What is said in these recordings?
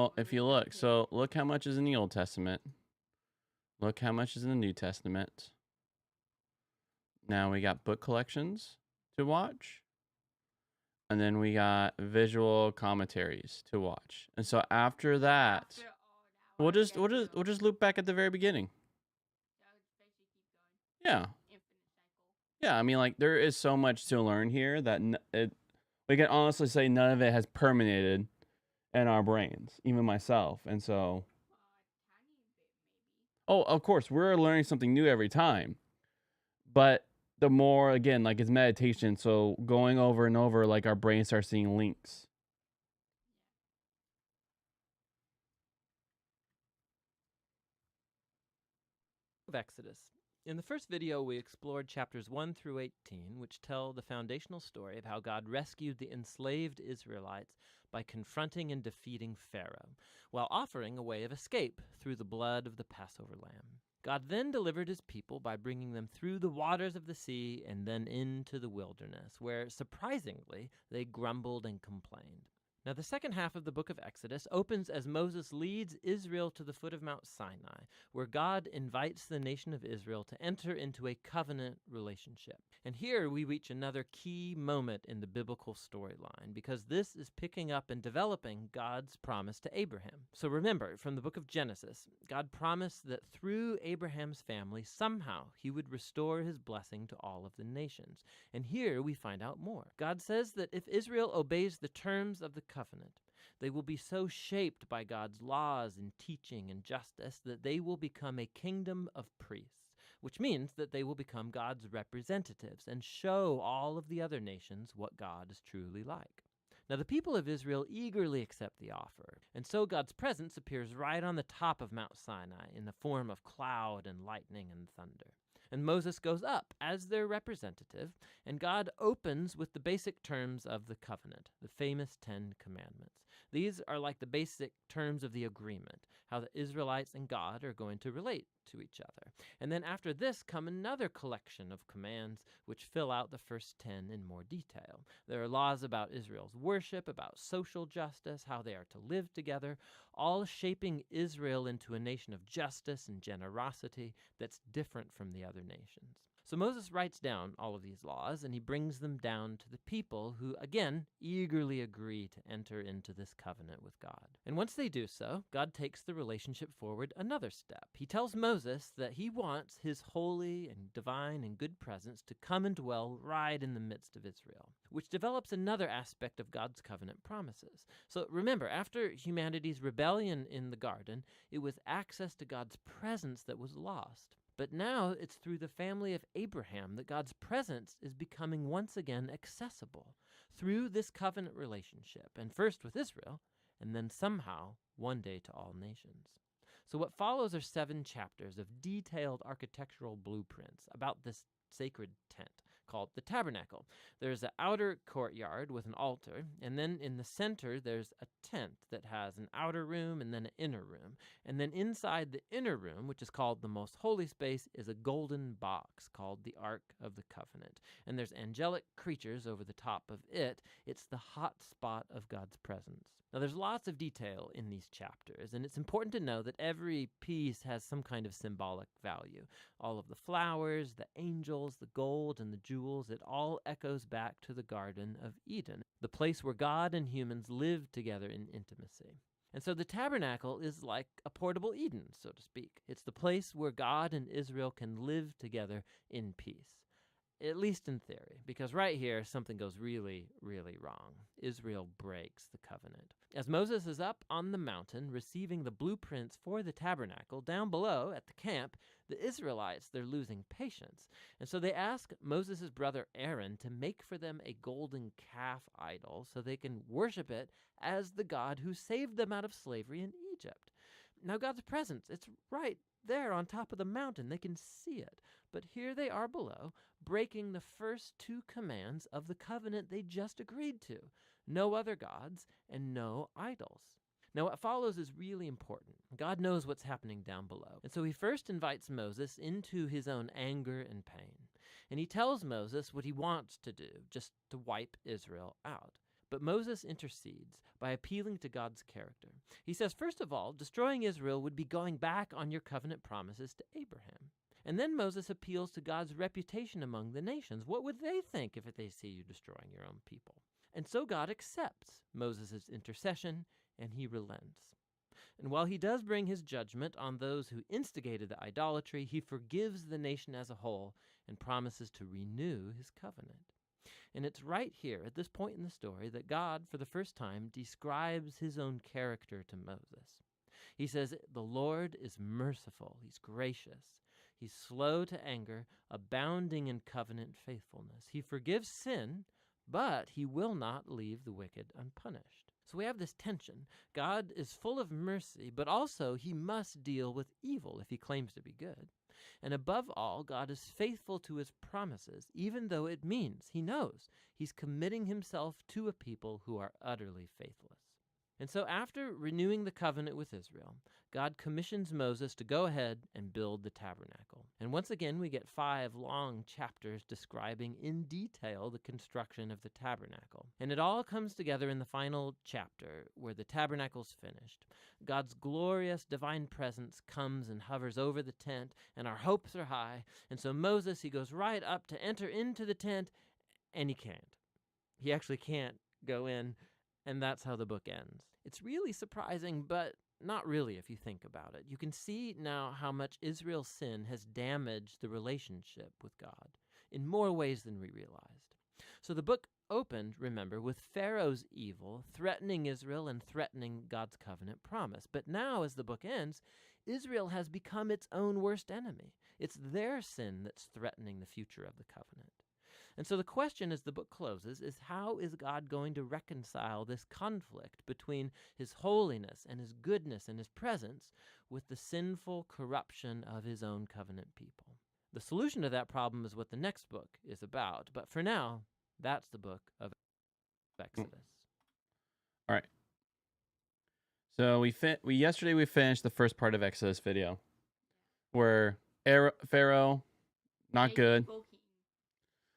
Well, if you look, so look how much is in the Old Testament. Look how much is in the New Testament. Now we got book collections to watch, and then we got visual commentaries to watch. And so after that, After, oh, now we'll I just get we'll just you. we'll just loop back at the very beginning. So it's basically keep going. Yeah. Infinite cycle. Yeah, I mean, like, there is so much to learn here that we can honestly say none of it has permeated in our brains, even myself. And so, Tiny bit maybe. oh, of course, we're learning something new every time. But the more, again, like, it's meditation. So going over and over, like, our brain starts seeing links. Of Exodus. In the first video, we explored chapters 1 through 18, which tell the foundational story of how God rescued the enslaved Israelites by confronting and defeating Pharaoh, while offering a way of escape through the blood of the Passover lamb. God then delivered his people by bringing them through the waters of the sea and then into the wilderness, where, surprisingly, they grumbled and complained. Now, the second half of the book of Exodus opens as Moses leads Israel to the foot of Mount Sinai, where God invites the nation of Israel to enter into a covenant relationship. And here we reach another key moment in the biblical storyline, because this is picking up and developing God's promise to Abraham. So remember, from the book of Genesis, God promised that through Abraham's family, somehow he would restore his blessing to all of the nations. And here we find out more. God says that if Israel obeys the terms of the covenant, they will be so shaped by God's laws and teaching and justice that they will become a kingdom of priests, which means that they will become God's representatives and show all of the other nations what God is truly like. Now, the people of Israel eagerly accept the offer, and so God's presence appears right on the top of Mount Sinai in the form of cloud and lightning and thunder. And Moses goes up as their representative, and God opens with the basic terms of the covenant, the famous 10 Commandments. These are like the basic terms of the agreement, how the Israelites and God are going to relate to each other. And then after this come another collection of commands which fill out the first 10 in more detail. There are laws about Israel's worship, about social justice, how they are to live together, all shaping Israel into a nation of justice and generosity that's different from the other nations. So Moses writes down all of these laws, and he brings them down to the people who, again, eagerly agree to enter into this covenant with God. And once they do so, God takes the relationship forward another step. He tells Moses that he wants his holy and divine and good presence to come and dwell right in the midst of Israel, which develops another aspect of God's covenant promises. So remember, after humanity's rebellion in the garden, it was access to God's presence that was lost. But now it's through the family of Abraham that God's presence is becoming once again accessible through this covenant relationship, and first with Israel, and then somehow one day to all nations. So what follows are 7 chapters of detailed architectural blueprints about this sacred tent called the tabernacle. There's an outer courtyard with an altar, and then in the center there's a tent that has an outer room and then an inner room. And then inside the inner room, which is called the most holy space, is a golden box called the Ark of the Covenant. And there's angelic creatures over the top of it. It's the hot spot of God's presence. Now, there's lots of detail in these chapters, and it's important to know that every piece has some kind of symbolic value. All of the flowers, the angels, the gold, and the jewels, it all echoes back to the Garden of Eden, the place where God and humans lived together in intimacy. And so the tabernacle is like a portable Eden, so to speak. It's the place where God and Israel can live together in peace. At least in theory, because right here, something goes really, really wrong. Israel breaks the covenant. As Moses is up on the mountain receiving the blueprints for the tabernacle, down below at the camp, the Israelites, they're losing patience. And so they ask Moses' brother Aaron to make for them a golden calf idol so they can worship it as the God who saved them out of slavery in Egypt. Now God's presence, it's right there on top of the mountain. They can see it. But here they are below, breaking the first 2 commands of the covenant they just agreed to. No other gods and no idols. Now, what follows is really important. God knows what's happening down below. And so he first invites Moses into his own anger and pain. And he tells Moses what he wants to do, just to wipe Israel out. But Moses intercedes by appealing to God's character. He says, first of all, destroying Israel would be going back on your covenant promises to Abraham. And then Moses appeals to God's reputation among the nations. What would they think if they see you destroying your own people? And so God accepts Moses' intercession, and he relents. And while he does bring his judgment on those who instigated the idolatry, he forgives the nation as a whole and promises to renew his covenant. And it's right here, at this point in the story, that God, for the first time, describes his own character to Moses. He says, the Lord is merciful, he's gracious, he's slow to anger, abounding in covenant faithfulness. He forgives sin, but he will not leave the wicked unpunished. So we have this tension. God is full of mercy, but also he must deal with evil if he claims to be good. And above all, God is faithful to his promises, even though it means, he knows, he's committing himself to a people who are utterly faithless. And so after renewing the covenant with Israel, God commissions Moses to go ahead and build the tabernacle. And once again, we get 5 long chapters describing in detail the construction of the tabernacle. And it all comes together in the final chapter where the tabernacle's finished. God's glorious divine presence comes and hovers over the tent, and our hopes are high. And so Moses, he goes right up to enter into the tent, and he can't. He actually can't go in, and that's how the book ends. It's really surprising, but not really if you think about it. You can see now how much Israel's sin has damaged the relationship with God in more ways than we realized. So the book opened, remember, with Pharaoh's evil threatening Israel and threatening God's covenant promise. But now, as the book ends, Israel has become its own worst enemy. It's their sin that's threatening the future of the covenant. And so the question as the book closes is, how is God going to reconcile this conflict between his holiness and his goodness and his presence with the sinful corruption of his own covenant people? The solution to that problem is what the next book is about. But for now, that's the book of Exodus. All right. So yesterday we finished the first part of Exodus video, where Pharaoh, not Big good. evil king.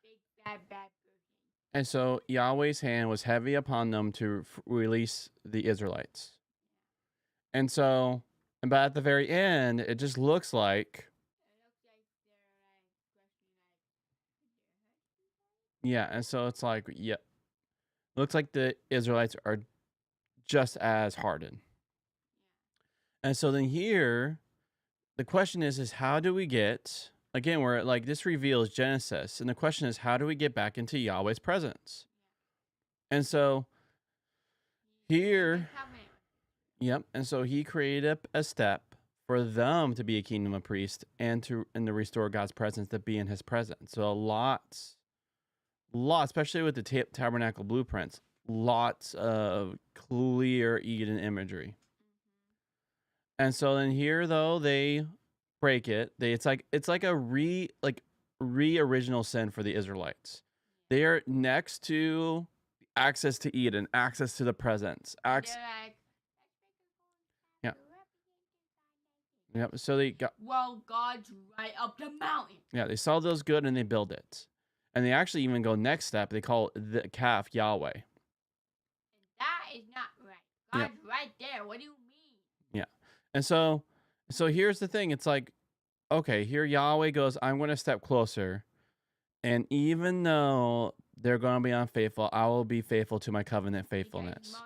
Big bad evil king. And so Yahweh's hand was heavy upon them to release the Israelites. And so, but at the very end, it just looks like, yeah. And so it's like, yeah, looks like the Israelites are just as hardened. And so then here, the question is how do we get, again, we're like, this reveals Genesis. And the question is, how do we get back into Yahweh's presence? And so here, yep. And so he created a step for them to be a kingdom of priests and to restore God's presence, to be in his presence. So lots, especially with the tabernacle blueprints, lots of clear Eden imagery. And so then here, though, they break it. It's like a re-original sin for the Israelites. They are next to access to Eden, access to the presence. They're like, let's make a Yeah. phone to Yep. So they got, well, God's right up the mountain. yeah, they saw those good and they build it. And they actually even go next step. They call the calf Yahweh. And that is not right. God's right there. What do you mean? And so here's the thing. It's like, okay, here Yahweh goes, I'm going to step closer. And even though they're going to be unfaithful, I will be faithful to my covenant Because faithfulness. Moses made a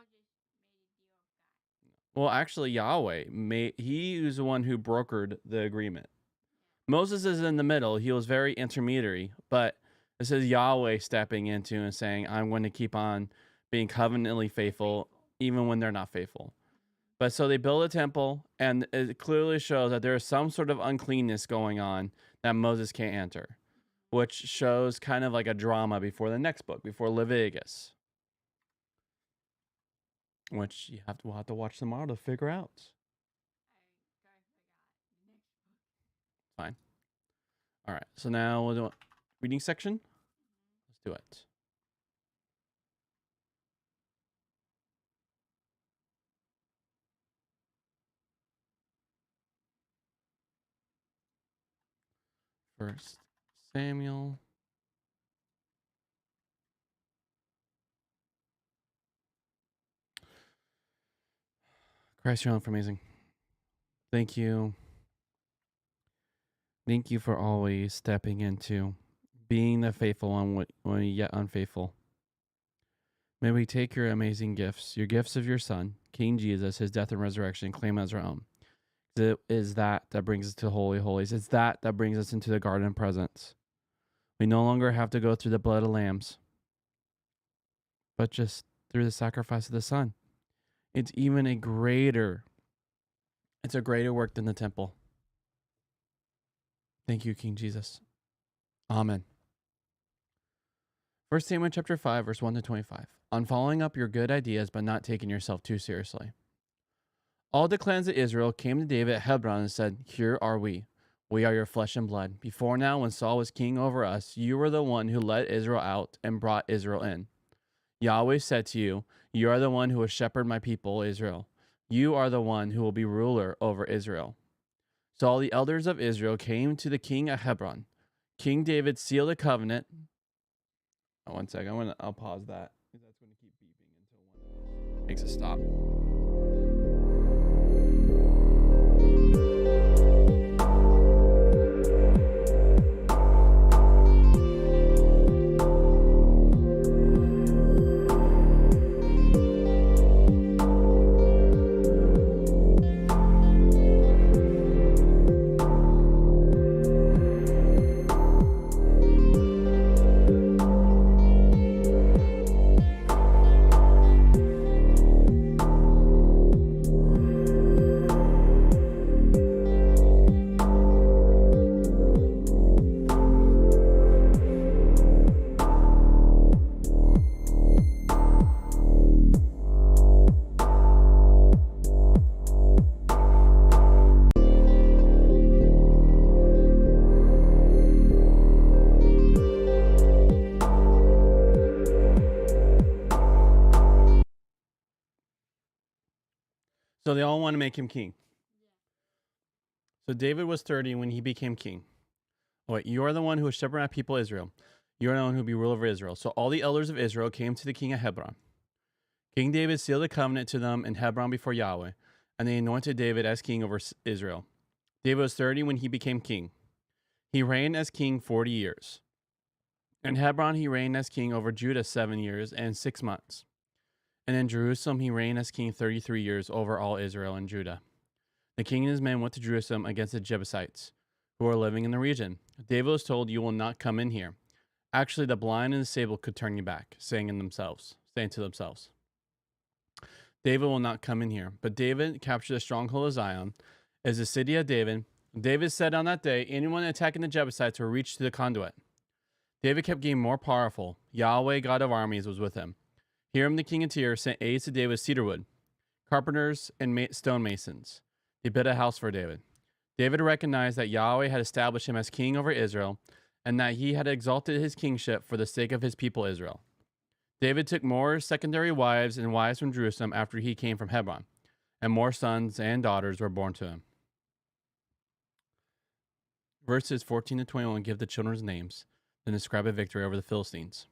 deal with God. Well, actually, Yahweh, he was the one who brokered the agreement. Moses is in the middle. He was very intermediary. But this is Yahweh stepping into and saying, I'm going to keep on being covenantally faithful, even when they're not faithful. But so they build a temple, and it clearly shows that there is some sort of uncleanness going on that Moses can't enter, which shows kind of like a drama before the next book, before Leviticus, which we'll have to watch tomorrow to figure out. I forgot. Next book. Fine. All right. So now we'll do a reading section. Let's do it. First Samuel Christ, you're amazing. Thank you. Thank you for always stepping into being the faithful one when yet unfaithful. May we take your amazing gifts, your gifts of your Son, King Jesus, his death and resurrection, and claim as our own. It is that brings us to Holy Holies. It's that brings us into the garden presence. We no longer have to go through the blood of lambs, but just through the sacrifice of the Son. It's even a greater work than the temple. Thank you, King Jesus. Amen. 1 Samuel chapter 5, verse 1 to 25. On following up your good ideas, but not taking yourself too seriously. All the clans of Israel came to David at Hebron and said, "Here are we. We are your flesh and blood. Before now, when Saul was king over us, you were the one who led Israel out and brought Israel in. Yahweh said to you, you are the one who will shepherd my people, Israel. You are the one who will be ruler over Israel." So all the elders of Israel came to the king at Hebron. King David sealed a covenant. Oh, 1 second. I'll pause that. That's going to keep beeping until one makes it stop. So they all want to make him king. So David was 30 when he became king. Oh, wait, you are the one who will shepherd my people Israel. You are the one who will be ruler over Israel. So all the elders of Israel came to the king at Hebron. King David sealed a covenant to them in Hebron before Yahweh, and they anointed David as king over Israel. David was 30 when he became king. He reigned as king 40 years. In Hebron, he reigned as king over Judah 7 years and 6 months. And in Jerusalem, he reigned as king 33 years over all Israel and Judah. The king and his men went to Jerusalem against the Jebusites, who were living in the region. David was told, "You will not come in here." Actually, the blind and the disabled could turn you back, saying to themselves, "David will not come in here." But David captured the stronghold of Zion, as the city of David. David said on that day, anyone attacking the Jebusites will reach to the conduit. David kept getting more powerful. Yahweh, God of armies, was with him. Hiram the king of Tyre sent aides to David with cedar wood, carpenters, and stonemasons. They built a house for David. David recognized that Yahweh had established him as king over Israel, and that he had exalted his kingship for the sake of his people Israel. David took more secondary wives and wives from Jerusalem after he came from Hebron, and more sons and daughters were born to him. Verses 14 to 21 give the children's names, then describe a victory over the Philistines.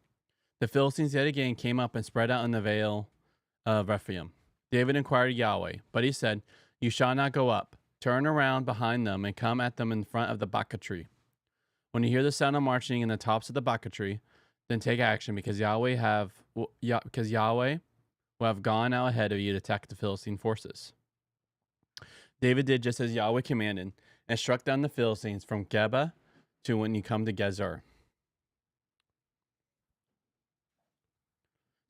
The Philistines yet again came up and spread out in the vale of Rephaim. David inquired of Yahweh, but he said, "You shall not go up. Turn around behind them and come at them in front of the baka tree. When you hear the sound of marching in the tops of the baka tree, then take action, because Yahweh will have gone out ahead of you to attack the Philistine forces." David did just as Yahweh commanded, and struck down the Philistines from Geba to when you come to Gezer.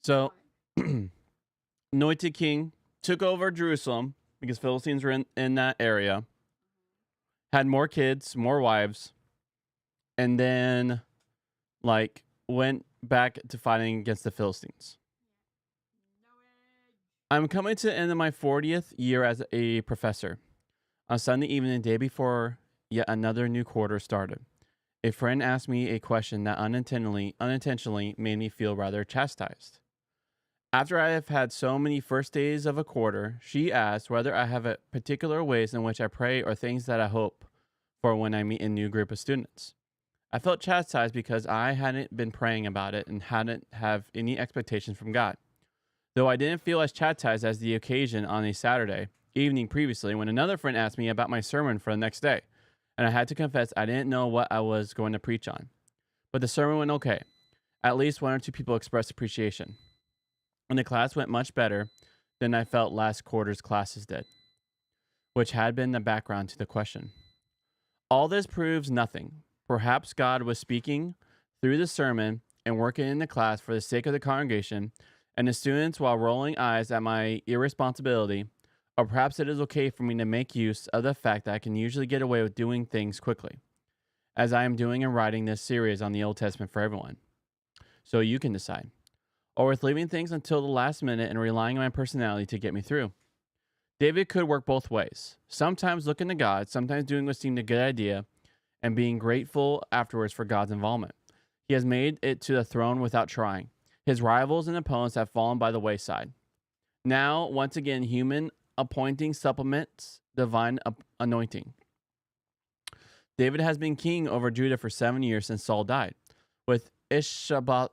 So, anointed king took over Jerusalem because Philistines were in that area, had more kids, more wives, and then went back to fighting against the Philistines. I'm coming to the end of my 40th year as a professor. On Sunday evening, the day before yet another new quarter started, a friend asked me a question that unintentionally made me feel rather chastised. After I have had so many first days of a quarter, she asked whether I have particular ways in which I pray or things that I hope for when I meet a new group of students. I felt chastised because I hadn't been praying about it and hadn't have any expectations from God. Though I didn't feel as chastised as the occasion on a Saturday, evening previously when another friend asked me about my sermon for the next day, and I had to confess I didn't know what I was going to preach on. But the sermon went okay. At least one or two people expressed appreciation. And the class went much better than I felt last quarter's classes did, which had been the background to the question. All this proves nothing. Perhaps God was speaking through the sermon and working in the class for the sake of the congregation and the students while rolling eyes at my irresponsibility, or perhaps it is okay for me to make use of the fact that I can usually get away with doing things quickly, as I am doing and writing this series on the Old Testament for everyone. So you can decide. Or with leaving things until the last minute and relying on my personality to get me through. David could work both ways. Sometimes looking to God, sometimes doing what seemed a good idea, and being grateful afterwards for God's involvement. He has made it to the throne without trying. His rivals and opponents have fallen by the wayside. Now, once again, human appointing supplements divine anointing. David has been king over Judah for 7 years since Saul died, with Ishbosheth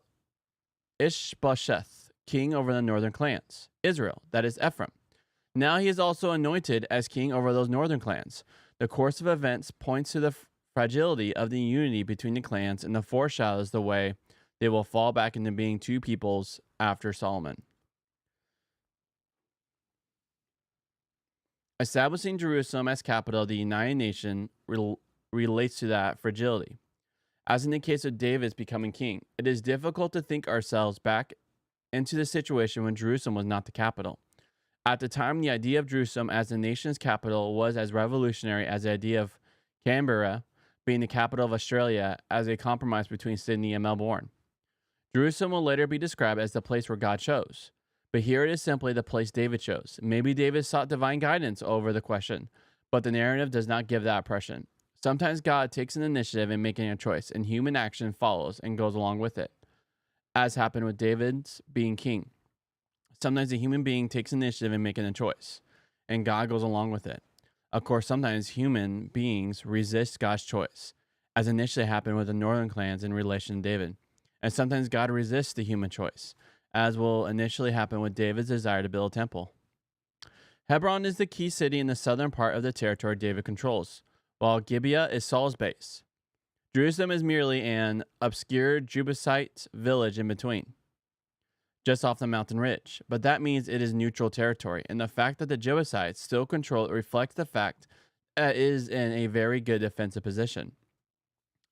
king over the northern clans, Israel, that is Ephraim. Now he is also anointed as king over those northern clans. The course of events points to the fragility of the unity between the clans and the foreshadows the way they will fall back into being two peoples after Solomon. Establishing Jerusalem as capital of the United Nations relates to that fragility. As in the case of David's becoming king, it is difficult to think ourselves back into the situation when Jerusalem was not the capital. At the time, the idea of Jerusalem as the nation's capital was as revolutionary as the idea of Canberra being the capital of Australia as a compromise between Sydney and Melbourne. Jerusalem will later be described as the place where God chose. But here it is simply the place David chose. Maybe David sought divine guidance over the question, but the narrative does not give that impression. Sometimes God takes an initiative in making a choice, and human action follows and goes along with it, as happened with David's being king. Sometimes a human being takes initiative in making a choice, and God goes along with it. Of course, sometimes human beings resist God's choice, as initially happened with the northern clans in relation to David. And sometimes God resists the human choice, as will initially happen with David's desire to build a temple. Hebron is the key city in the southern part of the territory David controls, while Gibeah is Saul's base. Jerusalem is merely an obscure Jebusite village in between, just off the mountain ridge, but that means it is neutral territory, and the fact that the Jebusites still control it reflects the fact that it is in a very good defensive position.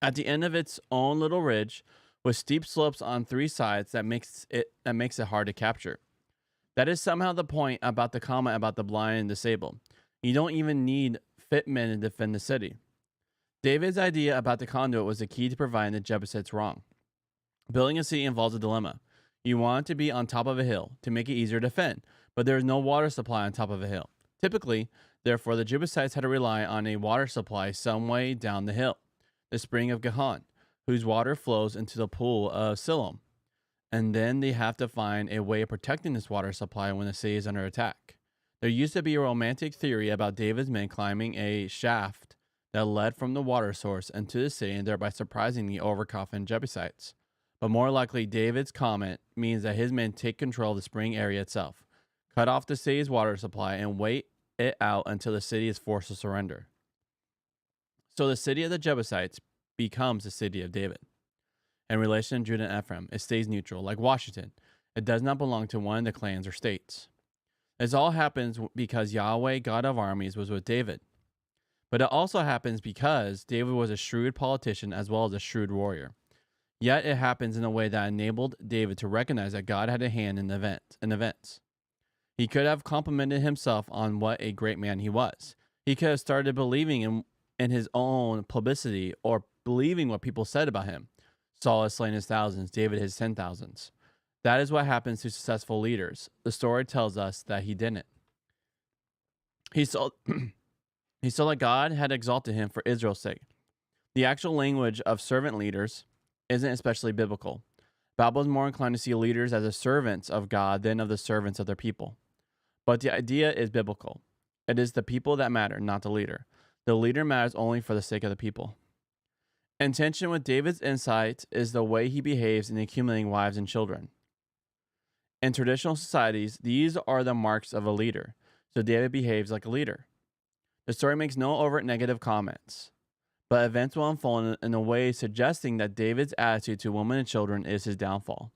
At the end of its own little ridge, with steep slopes on three sides that makes it hard to capture. That is somehow the point about the comment about the blind and disabled. You don't even need fit men to defend the city. David's idea about the conduit was the key to providing the Jebusites wrong. Building a city involves a dilemma. You want it to be on top of a hill to make it easier to defend, but there is no water supply on top of a hill. Typically, therefore, the Jebusites had to rely on a water supply some way down the hill, the spring of Gihon, whose water flows into the pool of Siloam. And then they have to find a way of protecting this water supply when the city is under attack. There used to be a romantic theory about David's men climbing a shaft that led from the water source into the city and thereby surprising the overconfident Jebusites. But more likely, David's comment means that his men take control of the spring area itself, cut off the city's water supply, and wait it out until the city is forced to surrender. So the city of the Jebusites becomes the city of David. In relation to Judah and Ephraim, it stays neutral, like Washington. It does not belong to one of the clans or states. This all happens because Yahweh, God of armies, was with David. But it also happens because David was a shrewd politician as well as a shrewd warrior. Yet it happens in a way that enabled David to recognize that God had a hand in events. He could have complimented himself on what a great man he was. He could have started believing in his own publicity or believing what people said about him. Saul has slain his thousands, David his 10,000s. That is what happens to successful leaders. The story tells us that he didn't. He saw that God had exalted him for Israel's sake. The actual language of servant leaders isn't especially biblical. The Bible is more inclined to see leaders as the servants of God than of the servants of their people. But the idea is biblical. It is the people that matter, not the leader. The leader matters only for the sake of the people. In tension with David's insight is the way he behaves in accumulating wives and children. In traditional societies, these are the marks of a leader. so David behaves like a leader. The story makes no overt negative comments, but events will unfold in a way suggesting that David's attitude to women and children is his downfall.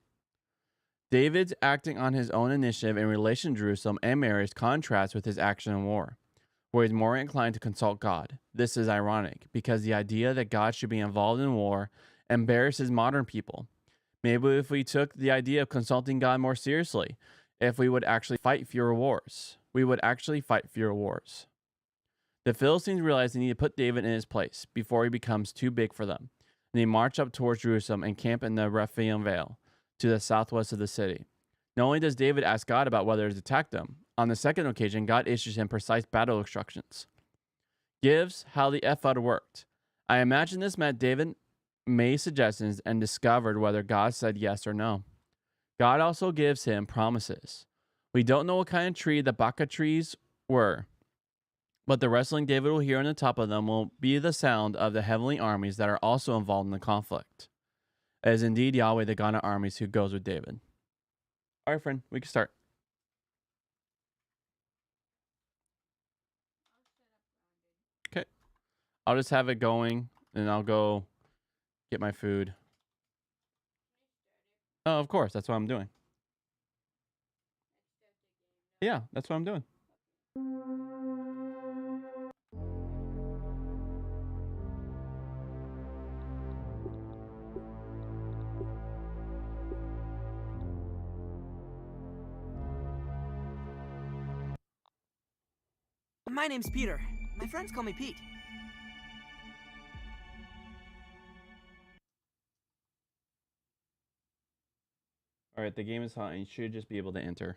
David's acting on his own initiative in relation to Jerusalem and marriage contrasts with his action in war, where he's more inclined to consult God. This is ironic, because the idea that God should be involved in war embarrasses modern people. Maybe if we took the idea of consulting God more seriously, if we would actually fight fewer wars. We would actually fight fewer wars. The Philistines realized they need to put David in his place before he becomes too big for them, and they march up towards Jerusalem and camp in the Rephaim Vale, to the southwest of the city. Not only does David ask God about whether to attack them, on the second occasion, God issues him precise battle instructions. Gives how the ephod worked. I imagine this meant David made suggestions and discovered whether God said yes or no. God also gives him promises. We don't know what kind of tree the baka trees were, but the wrestling David will hear on the top of them will be the sound of the heavenly armies that are also involved in the conflict. It is indeed Yahweh, the God of armies, who goes with David. All right, friend, we can start. Okay. I'll just have it going, and I'll go get my food. Oh, of course. That's what I'm doing. Yeah, that's what I'm doing. My name's Peter. My friends call me Pete. All right, the game is hot, and you should just be able to enter.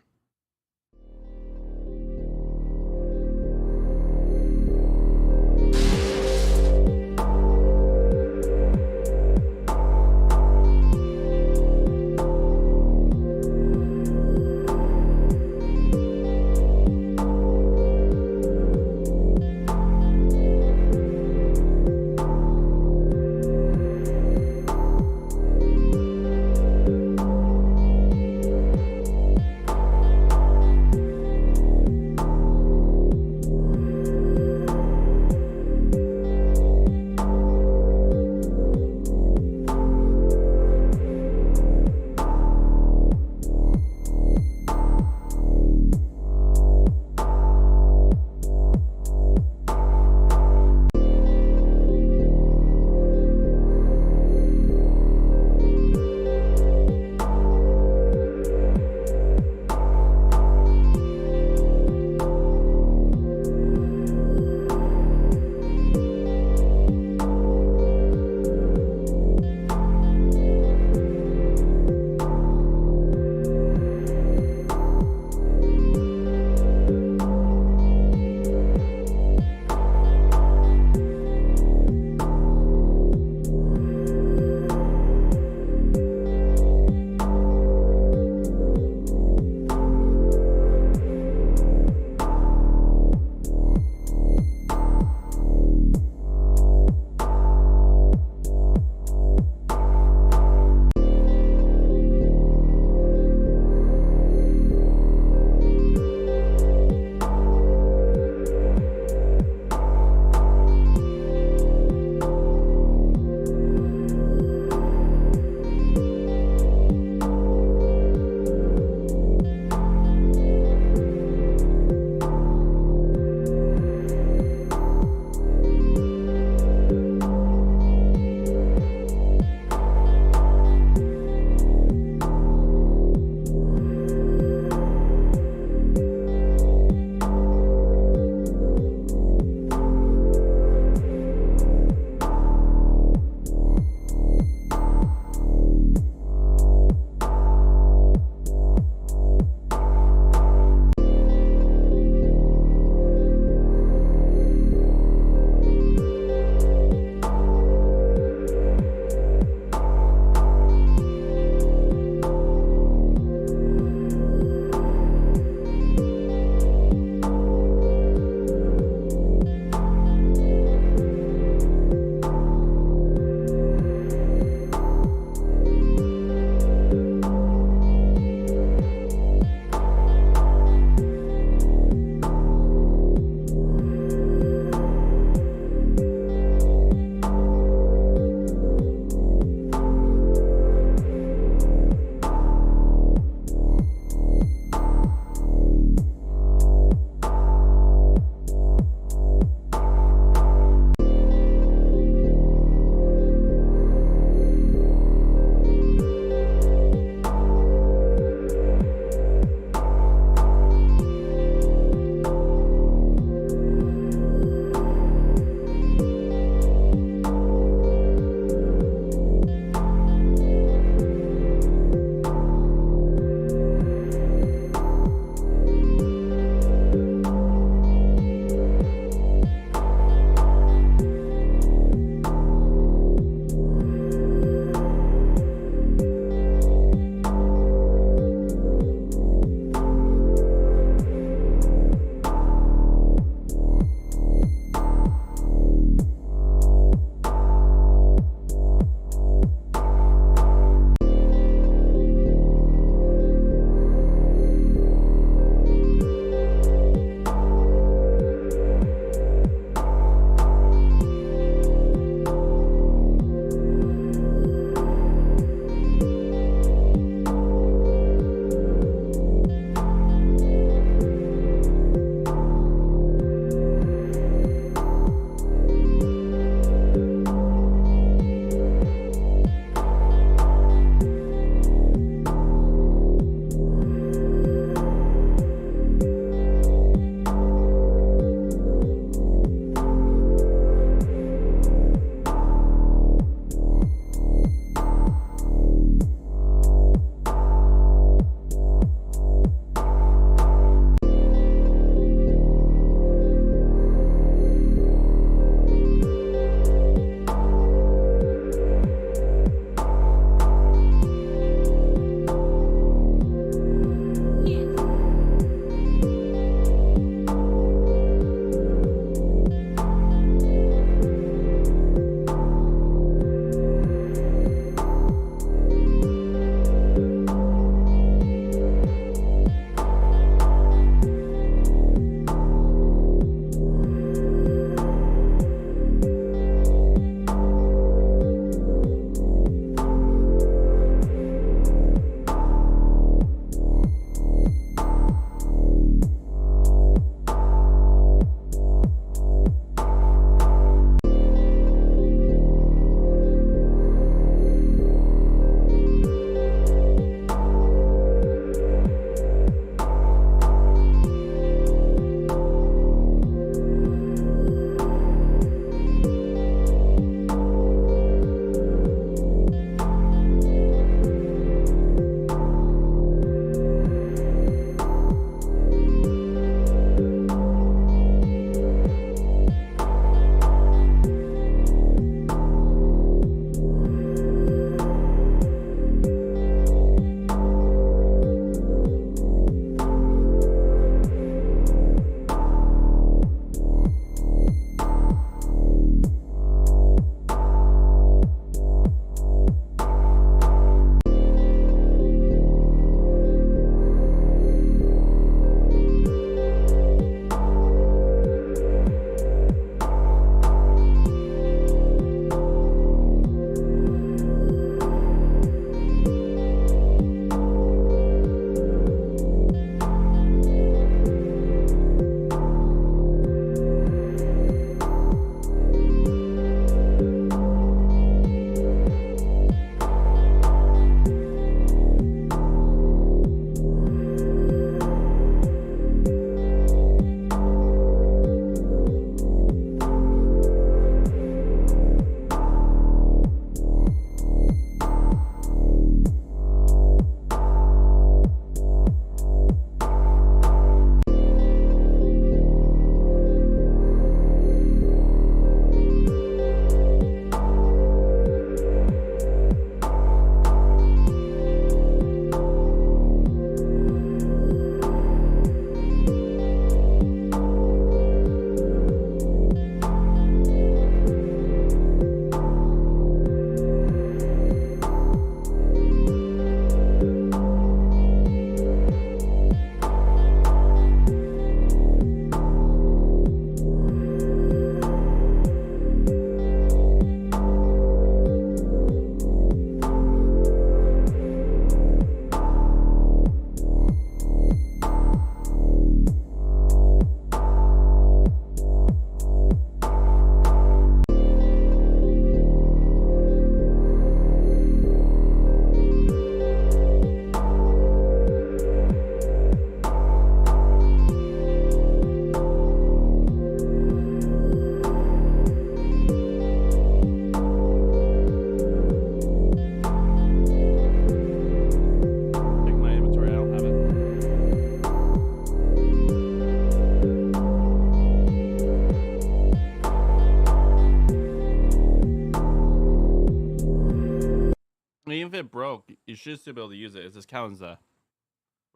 it broke, you should still be able to use it. It just counts as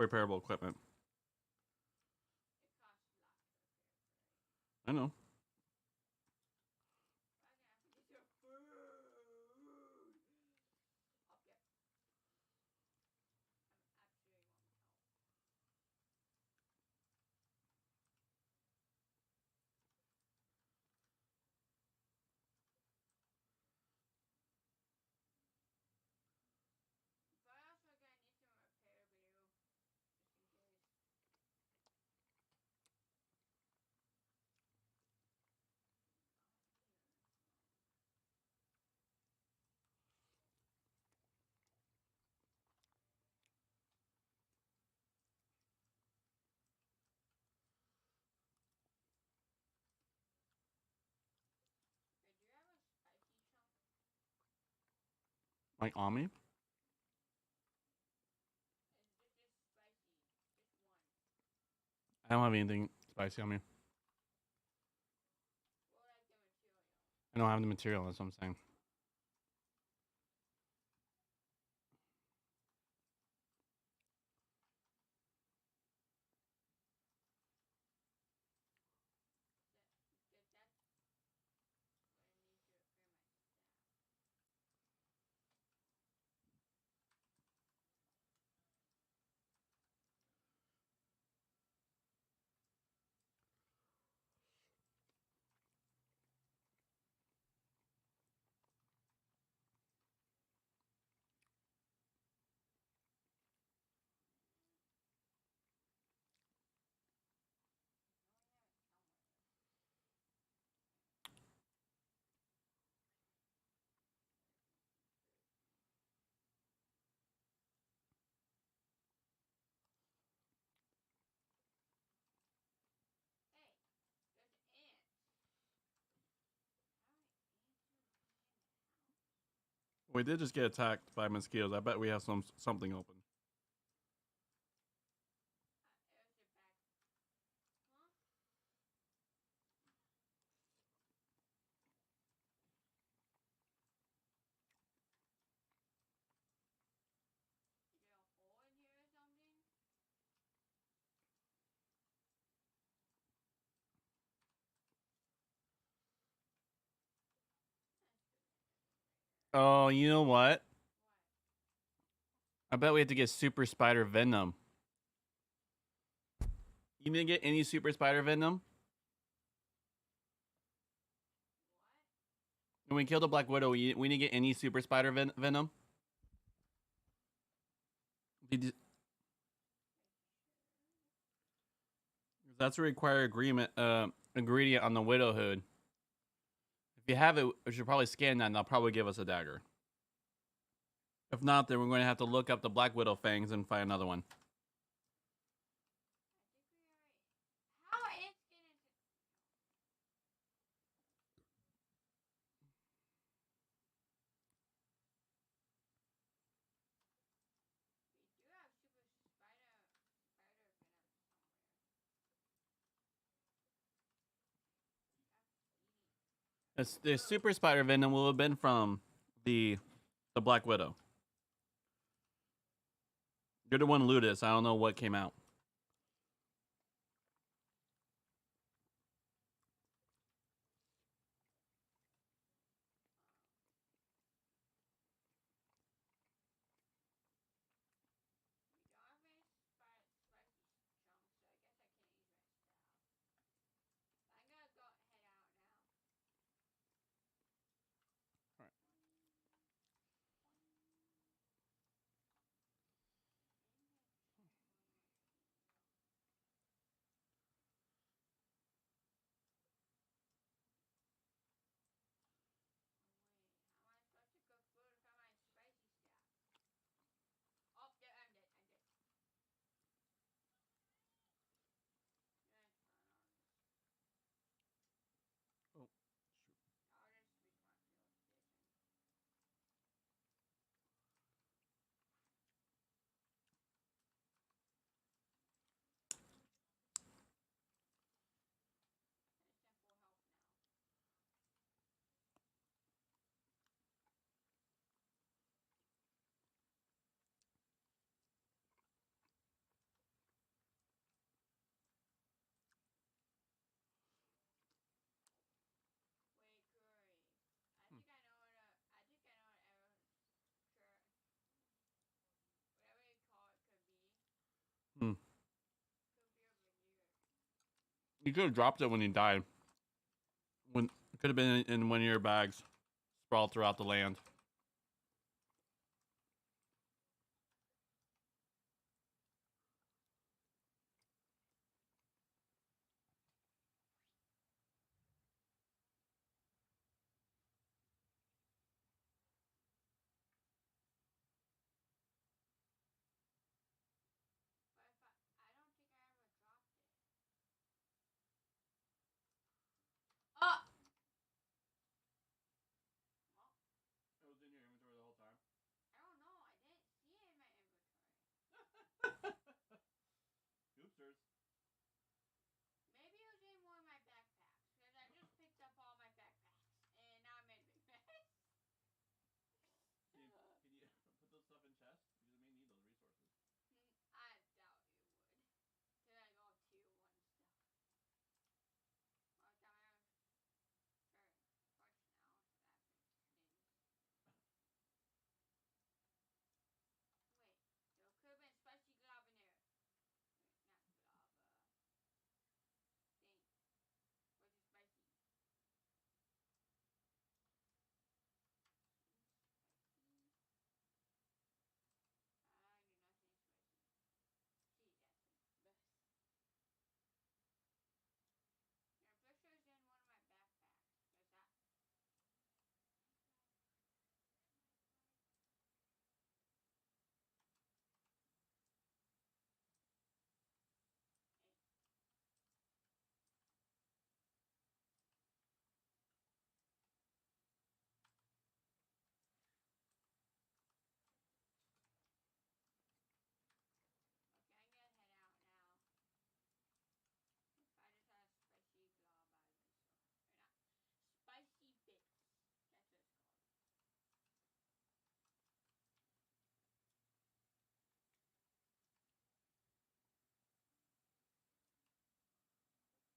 repairable equipment. I know. Like Ami? I don't have anything spicy on me. I don't have the material, that's what I'm saying. We did just get attacked by mosquitoes. I bet we have something open. Oh, you know what? I bet we have to get super spider venom. You didn't get any super spider venom? When we killed the Black Widow, we didn't get any super spider venom? That's a required ingredient on the Widow Hood. If you have it, we should probably scan that and they'll probably give us a dagger. If not, then we're going to have to look up the Black Widow fangs and find another one. The super spider venom will have been from the Black Widow. You're the one who looted it, so I don't know what came out. You could have dropped it when he died. When it could have been in one of your bags, sprawled throughout the land. But if I don't think I ever dropped it. Oh! Well, It was in your inventory the whole time. I don't know. I didn't see it in my inventory. Oopsters. Maybe it was in one of my backpacks. Because I just picked up all my backpacks. And now I'm in a big mess. Can you put those stuff in chests? Because we may need those resources. I doubt you would. Till I go tier 1 stuff. Well, I got my own torch now, so that makes things. Wait, there could have been spicy glob in there. Wait, not glob, thing. Was it spicy? Spicy. I do not think spicy. See, that's a mess. Yeah, I'm pretty sure it's in one of my backpacks. Cause that. Hey. Okay, I'm gonna head out now. If I just had a spicy glob, I'd be so happy. Or not. Spicy bits.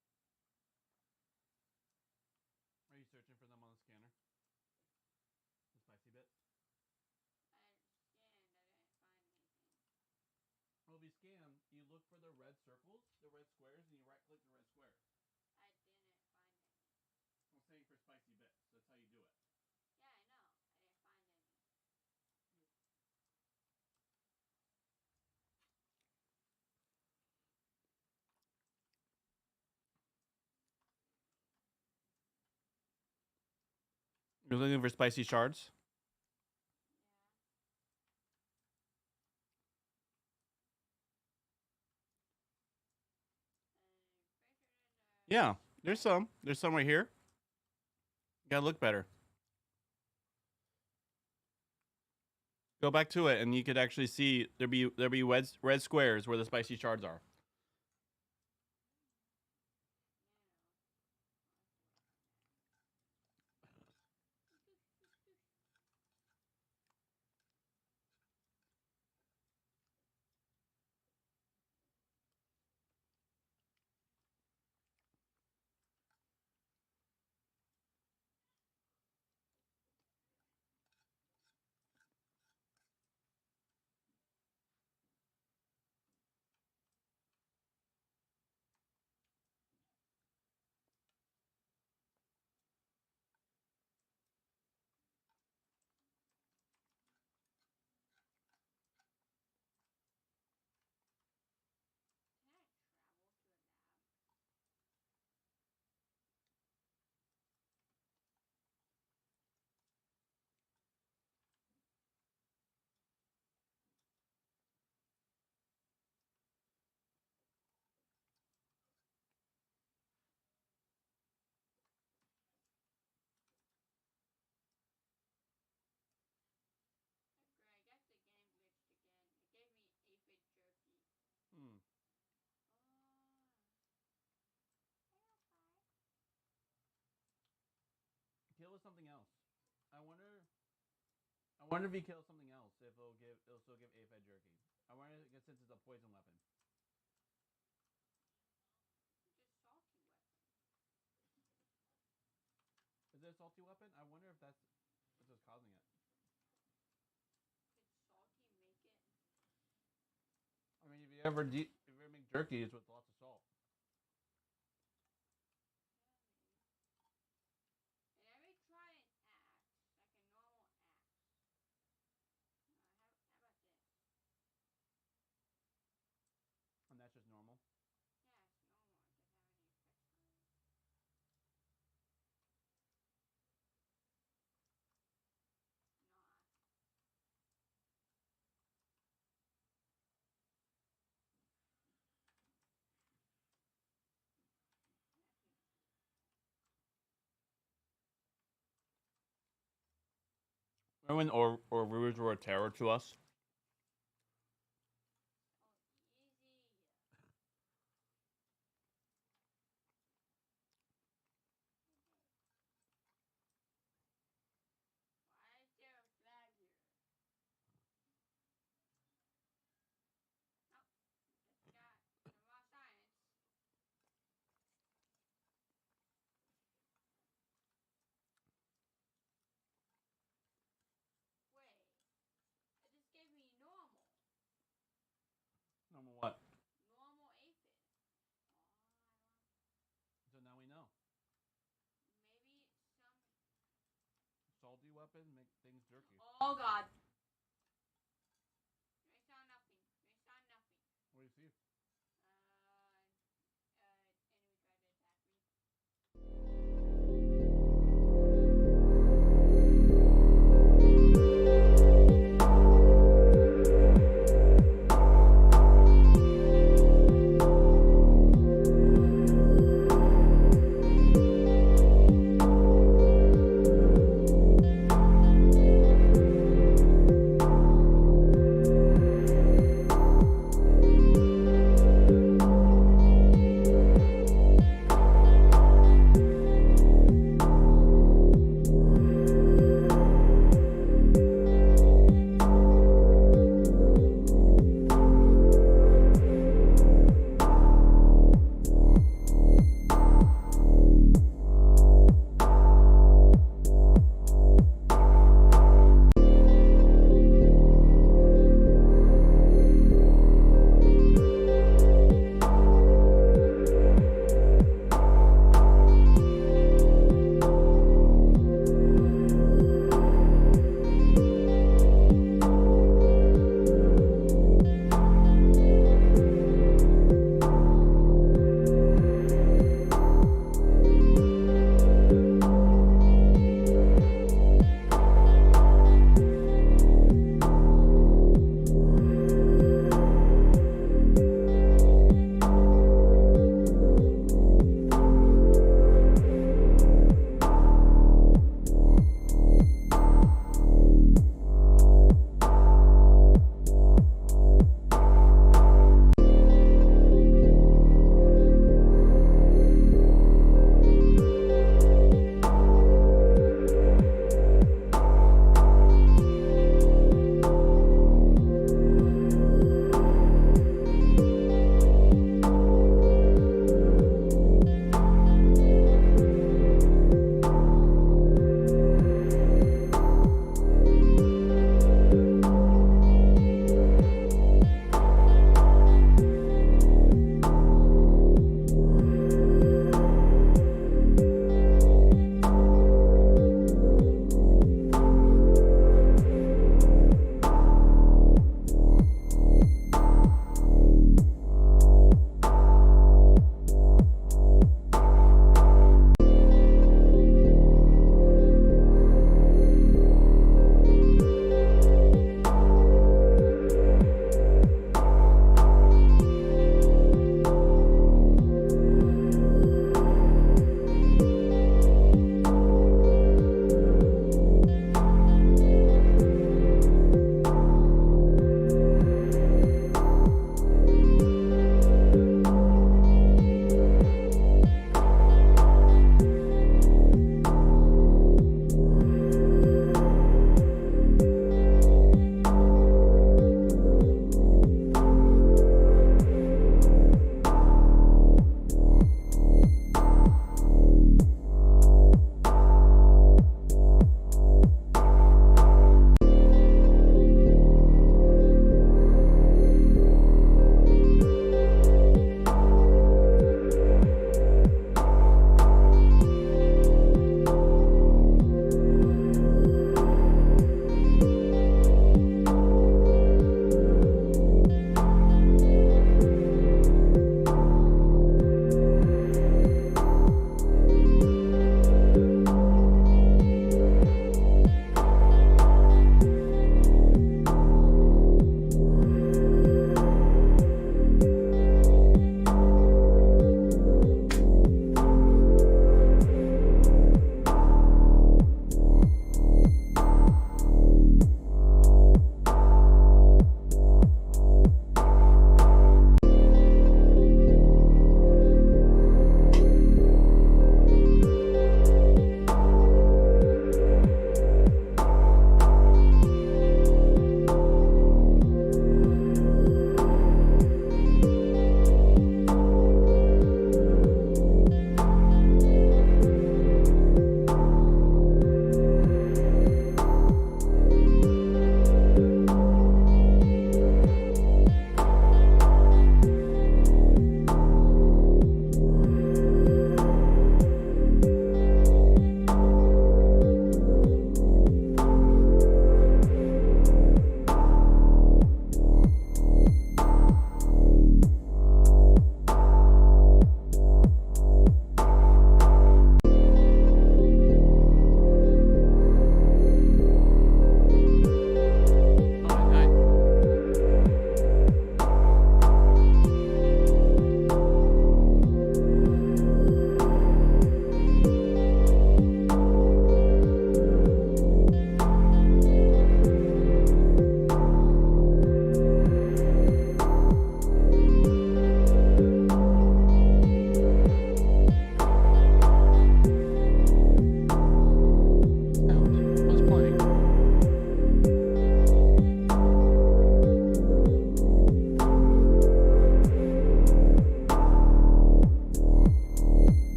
That's what it's called. Are you searching for them on the scanner? The spicy bits? I scanned. I didn't find anything. Well, if you scan, you look for the red circles, the red squares, and you right-click the red square. I didn't find any. I'm saying for spicy bits. That's how you do it. Yeah, I know. I didn't find any. You're looking for spicy shards? Yeah. Yeah, there's some. There's some right here. You gotta look better. Go back to it, and you could actually see there be red squares where the spicy shards are. Can I travel to a lab? Okay, I guess the game glitched again. It gave me aphid jerky. Hmm. Oh. Kill with something else. I wonder. I wonder if you kill something else, if it'll still give aphid jerky. I wonder since it's a poison weapon. Just salty weapon. Is it a salty weapon? I wonder if that's what's causing it. Could salty make it? I mean, if you ever make jerky, it's with lots of salt. Remember when Orus were a terror to us? Why is there a flag here? Nope. Just got some raw science. Wait. It just gave me normal. Number what? Normal aphid. So now we know. Maybe some. Salty weapon make things jerky. Oh god. I saw nothing. I saw nothing. What do you see? Enemy tried to attack me.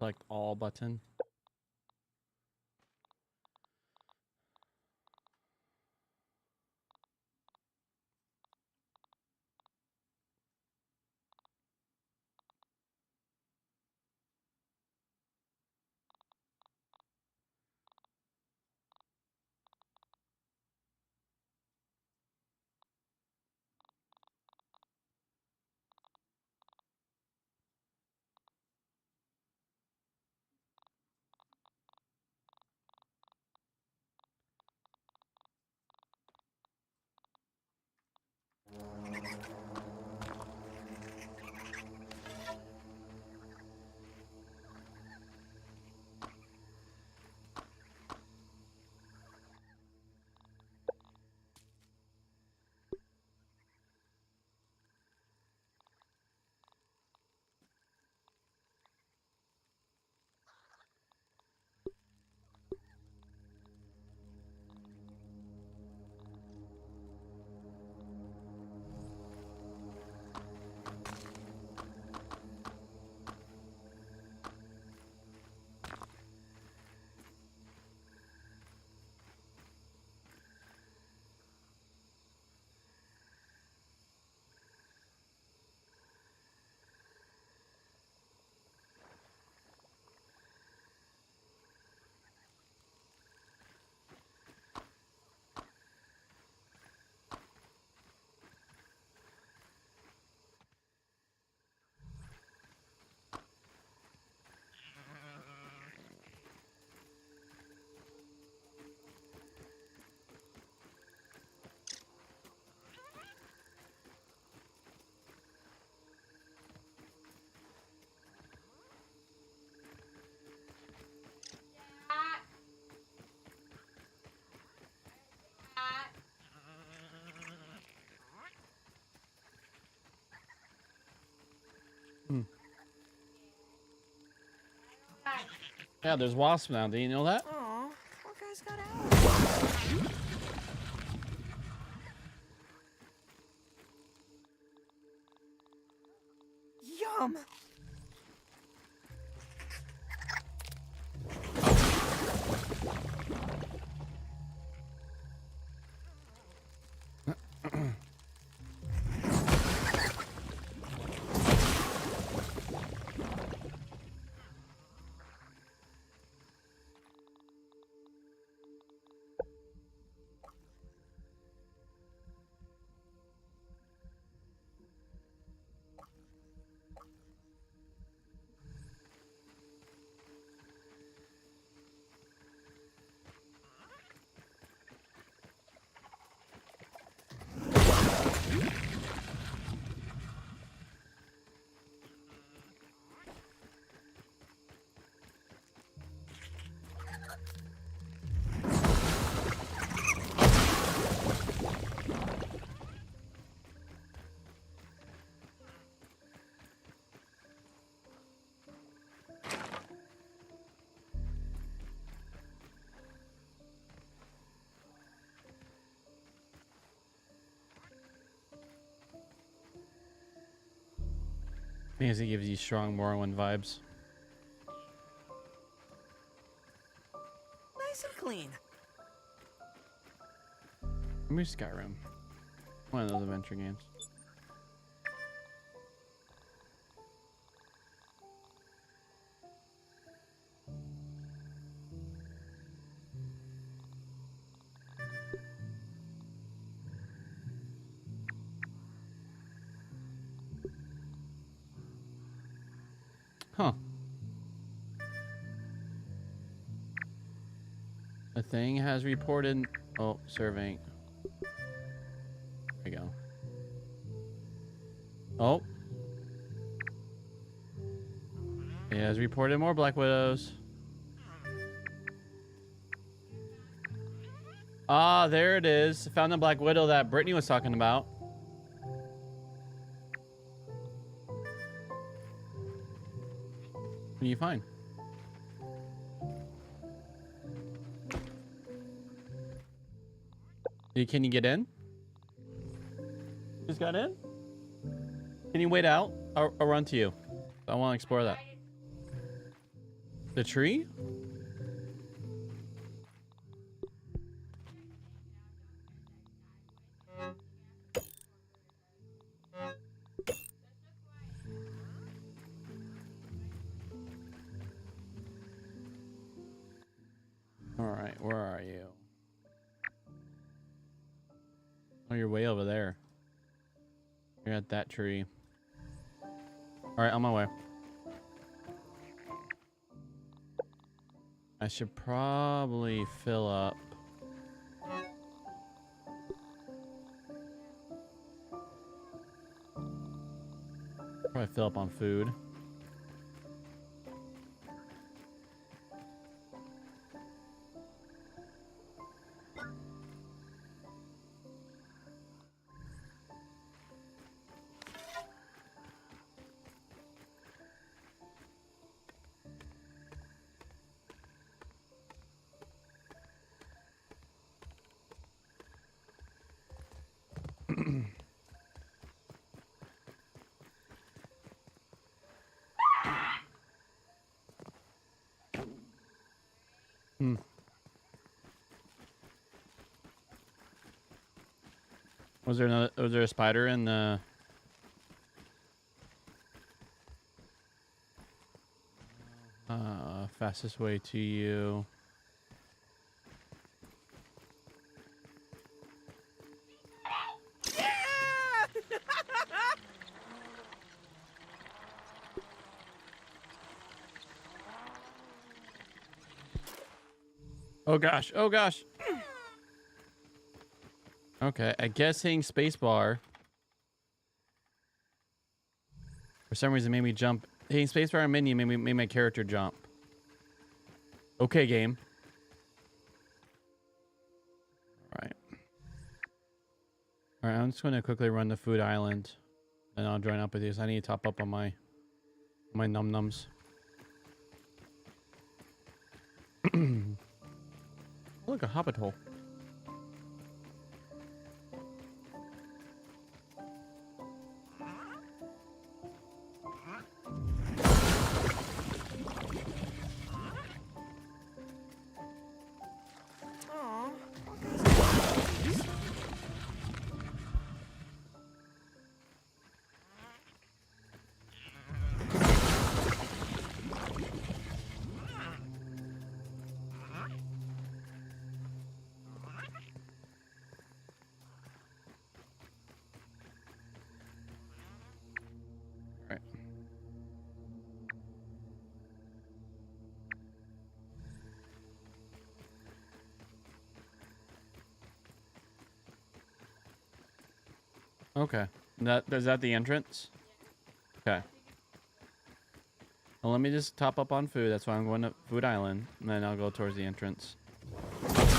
Select all button. Yeah, there's wasps now. Do you know that? Aw, poor guy's got out. Yum! Because it gives you strong Morrowind vibes. Nice and clean. Maybe Skyrim. One of those adventure games. Huh. The thing has reported. Oh, surveying. There we go. Oh. It has reported more Black Widows. Ah, there it is. Found the Black Widow that Brittany was talking about. What do you find? Can you get in? Just got in? Can you wait out? I'll run to you. I want to explore that. The tree? All right, where are you? Oh, you're way over there. You're at that tree. All right, on my way. I should probably fill up. Probably fill up on food. Hmm. Was there a spider in the fastest way to you? Oh gosh, oh gosh. Okay, I guess hitting spacebar for some reason made me jump. Hitting spacebar and menu made my character jump. Okay, game. Alright. Alright, I'm just gonna quickly run the food island and I'll join up with you. So I need to top up on my num-nums. Look, a hobbit hole. Aw. Alright. Okay. Is that the entrance? Okay. Well, let me just top up on food. That's why I'm going to Food Island. And then I'll go towards the entrance.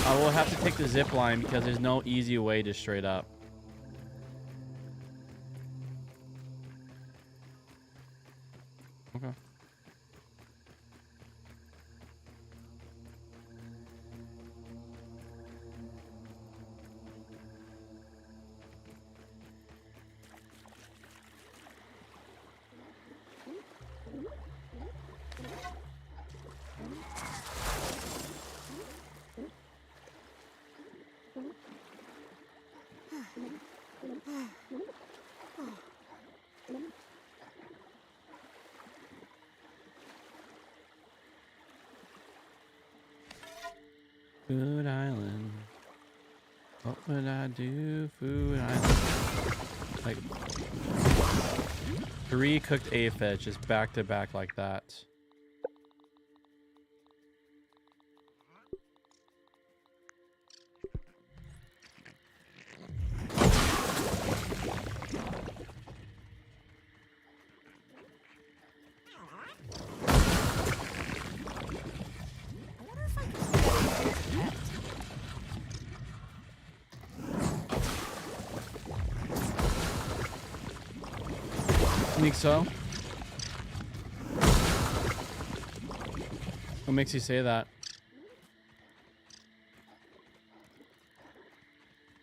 I will have to take the zip line because there's no easy way to straight up. Okay. Food Island. What would I do? Food Island. Like 3 cooked aphids just back to back like that. Think so? What makes you say that?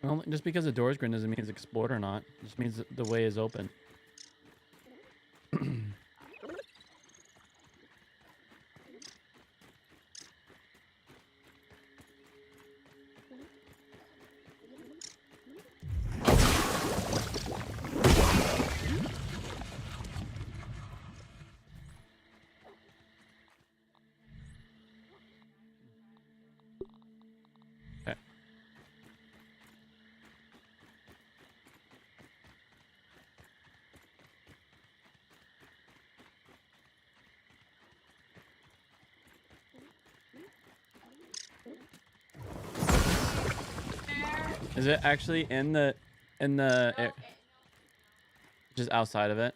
Well, just because the door's green doesn't mean it's explored or not. It just means that the way is open. Is it actually in the just outside of it?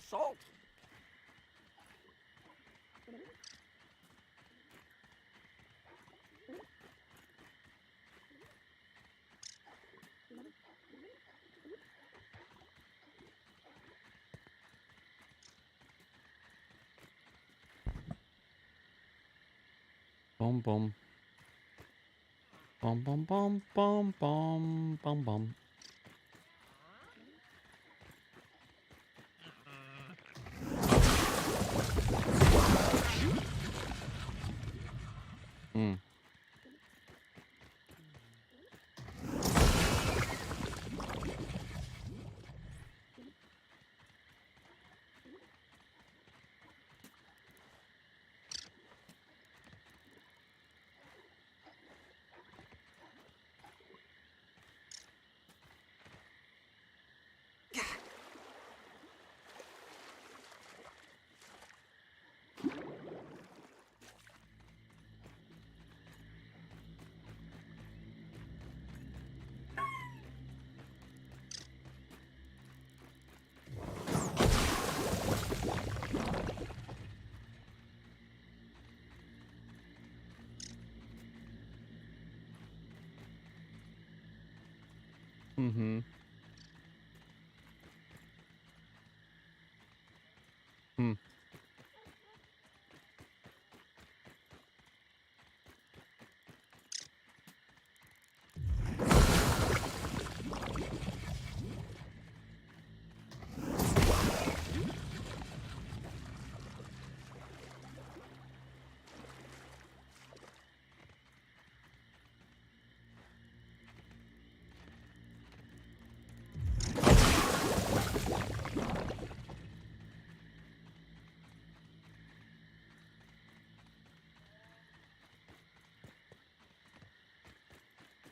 Salt. Boom boom. Boom boom boom boom boom boom boom. Hmm. Mm-hmm. Hmm.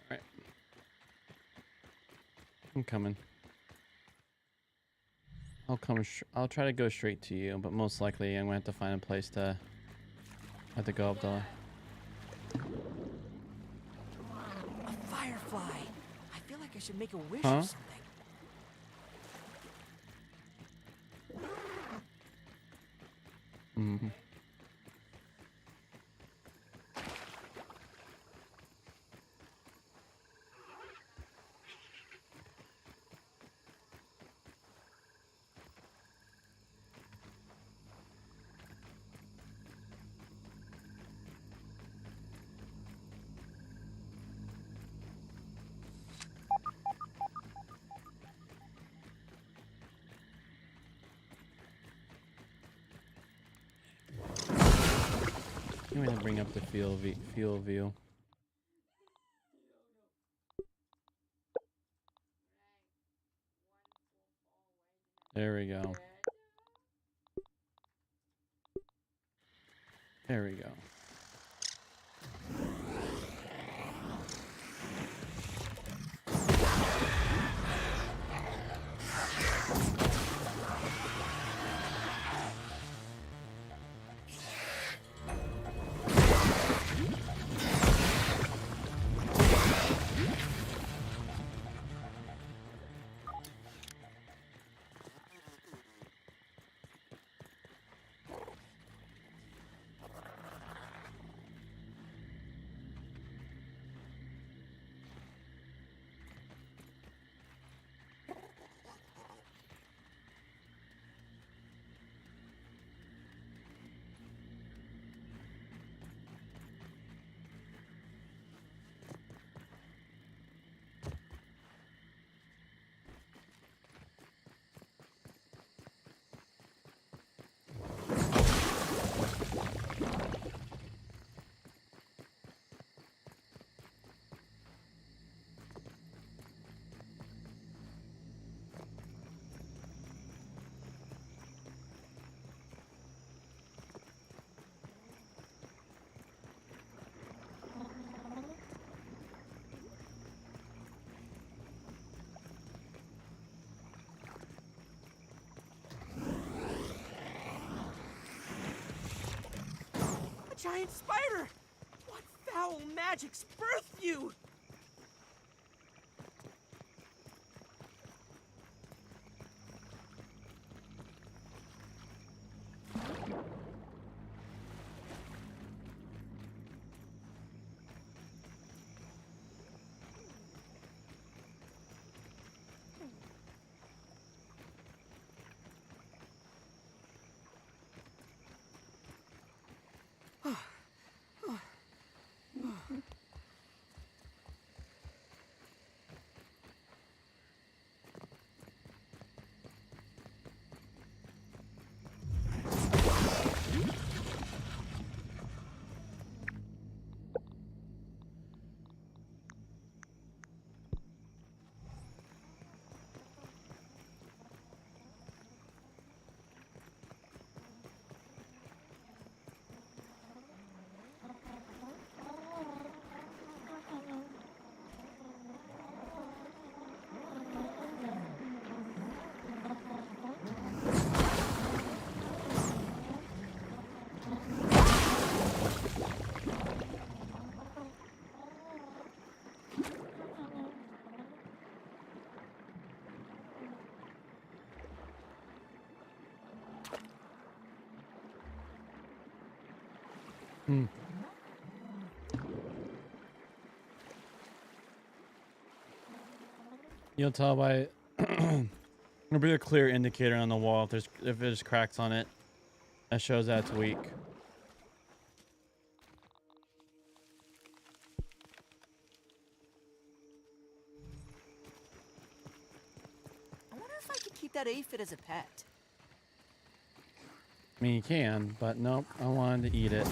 Alright. I'm coming. I'll try to go straight to you, but most likely I'm gonna have to find a place to have to go up the. A firefly. I feel like I should make a wish Huh? or something. Mm-hmm. I'm gonna bring up the field view. There we go. There we go. A giant spider. What Owl magic's birthed you! You'll tell by there'll be a clear indicator on the wall if there's cracks on it. That shows that it's weak. I wonder if I could keep that aphid as a pet. I mean, you can, but nope. I wanted to eat it.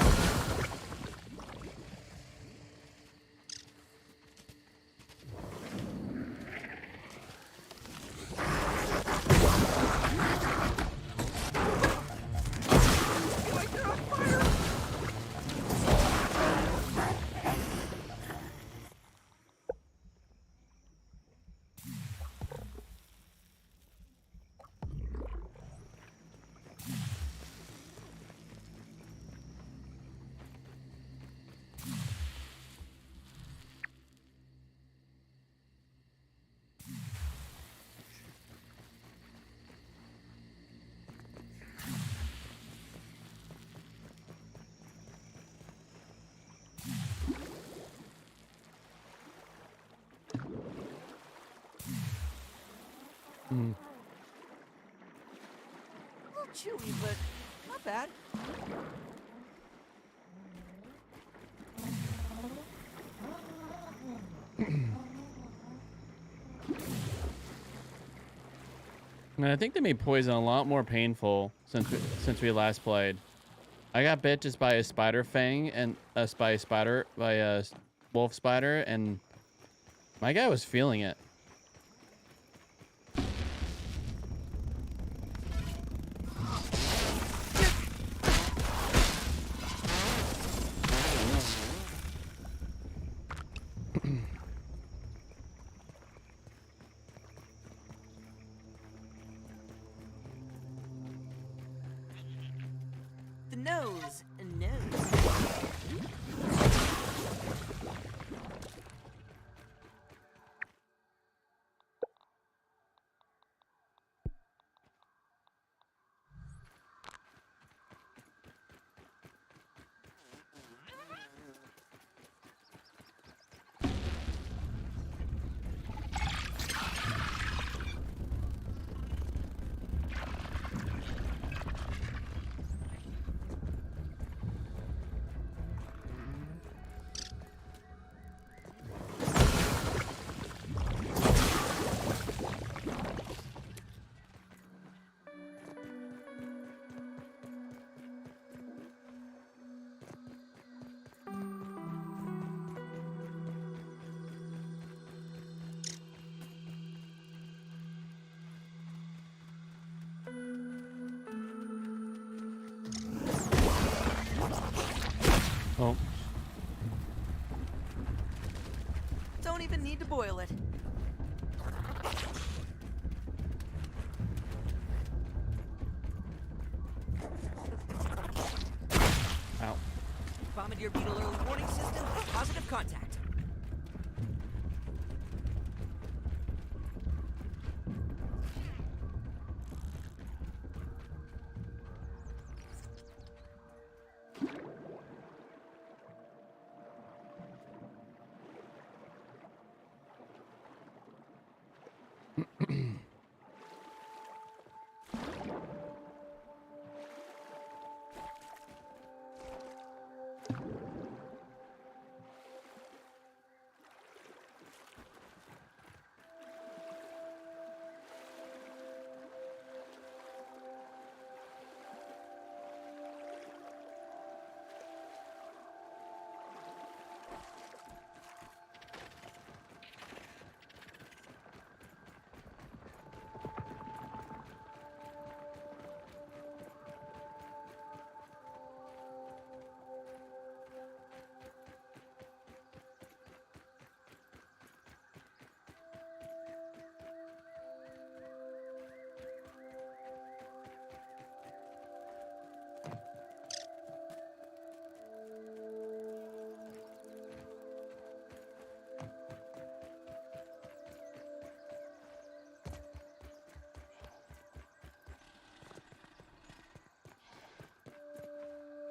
A little chewy, but not bad. And I think they made poison a lot more painful since we last played. I got bit just by a spider fang and by a wolf spider, and my guy was feeling it. The nose, a nose. Oh. Don't even need to boil it. Ow. Vomit Goodyear Beetle early warning system. Positive contact.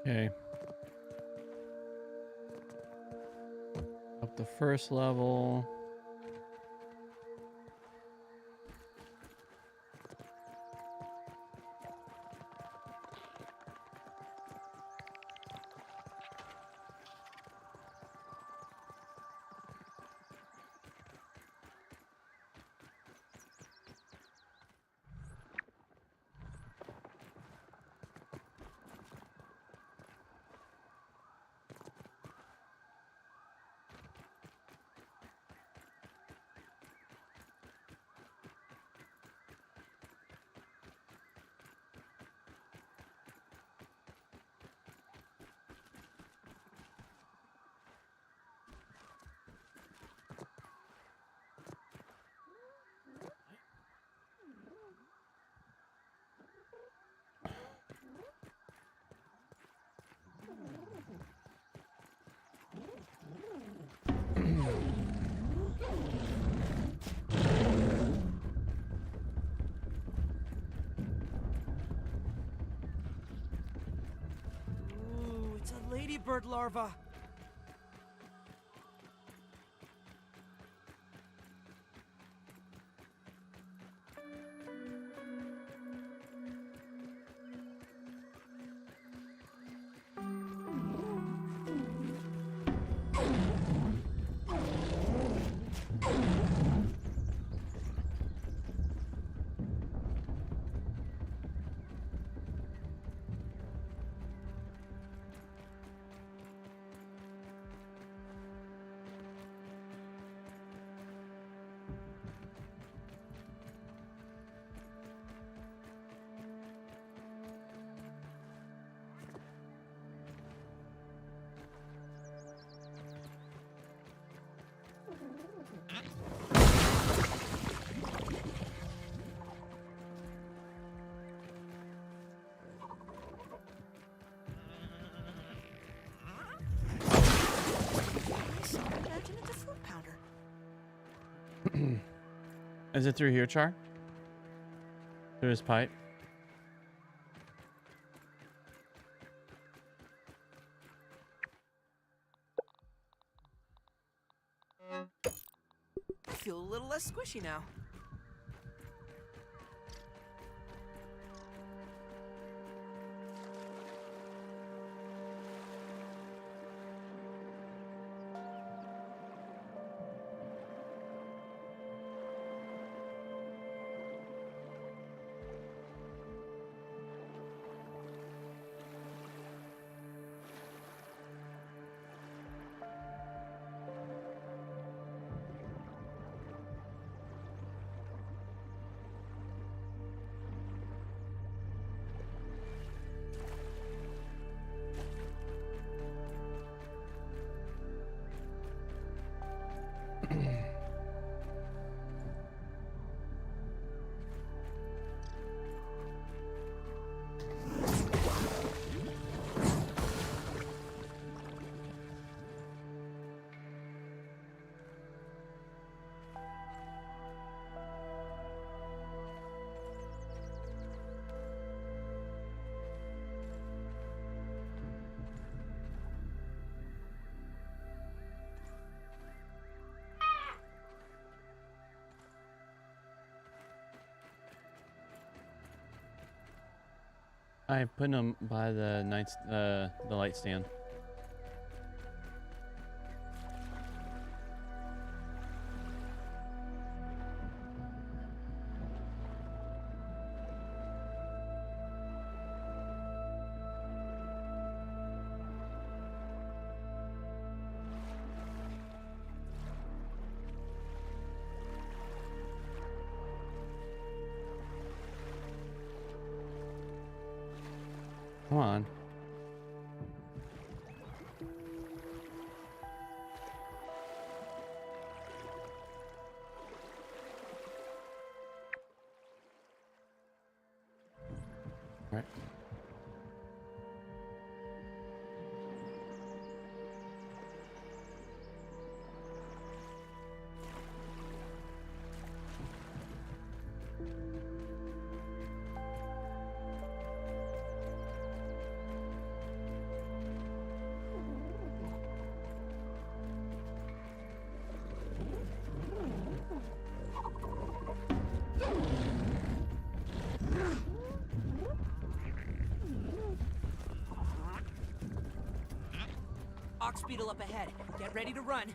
Okay. Up the first level. Ooh, it's a ladybird larva. Imagine it's a fruit pounder. Is it through here, Char? Through his pipe? I feel a little less squishy now. I put them by the the light stand. Come on. Right. Ox beetle up ahead. Get ready to run.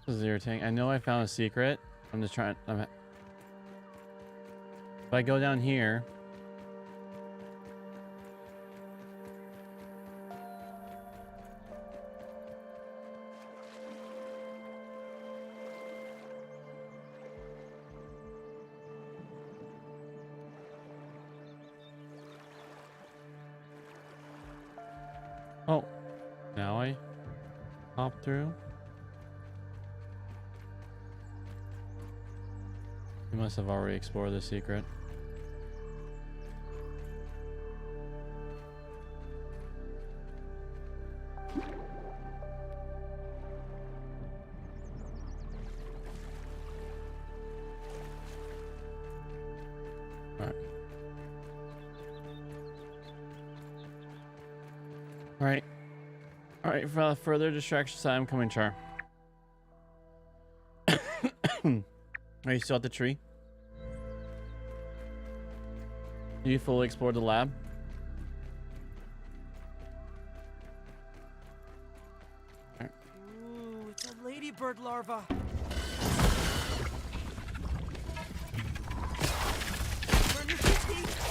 This is irritating. I know I found a secret. I'm just trying. If I go down here. Oh, now I hop through. You must have already explored the secret. Alright. Alright. Alright, for further distraction, I'm coming, Char. Are you still at the tree? Do you fully explore the lab? Ooh, it's a ladybird larva. Burn your teeth.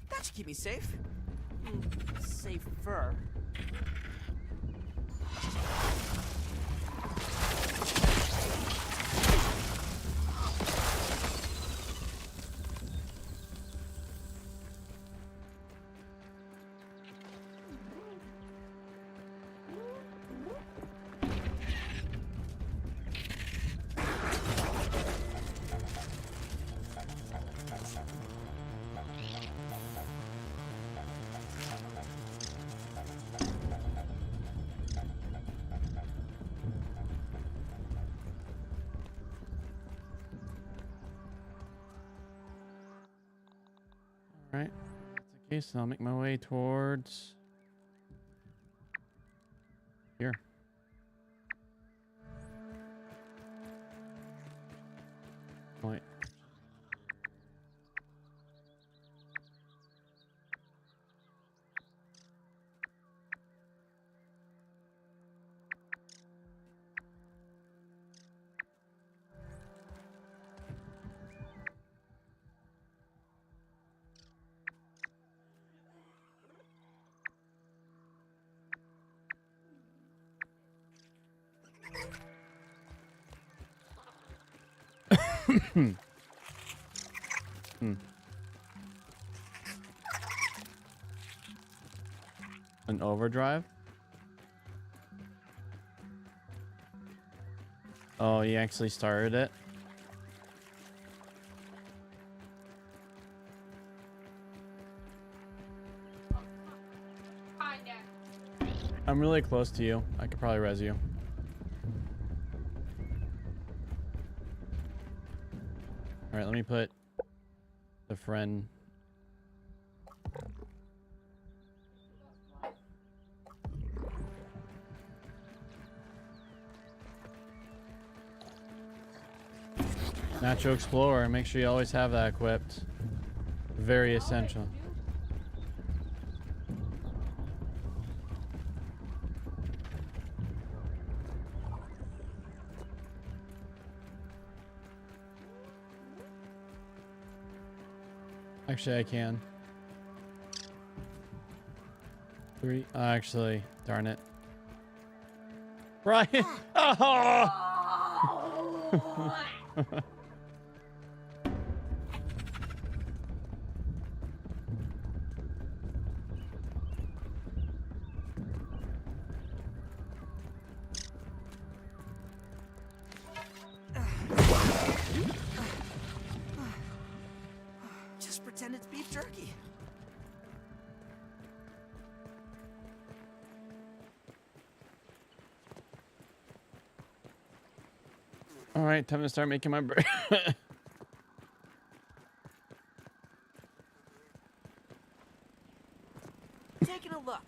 That should keep me safe. Safer. Alright. If that's the case, I'll make my way towards here. Wait. An overdrive? Oh, you actually started it? Kinda. I'm really close to you. I could probably res you. Alright, let me put the friend. Natural Explorer, make sure you always have that equipped. Very essential. Actually, I can. Three. Actually, darn it. Brian! Oh! Just pretend it's beef jerky. All right, time to start making my bread. Taking a look.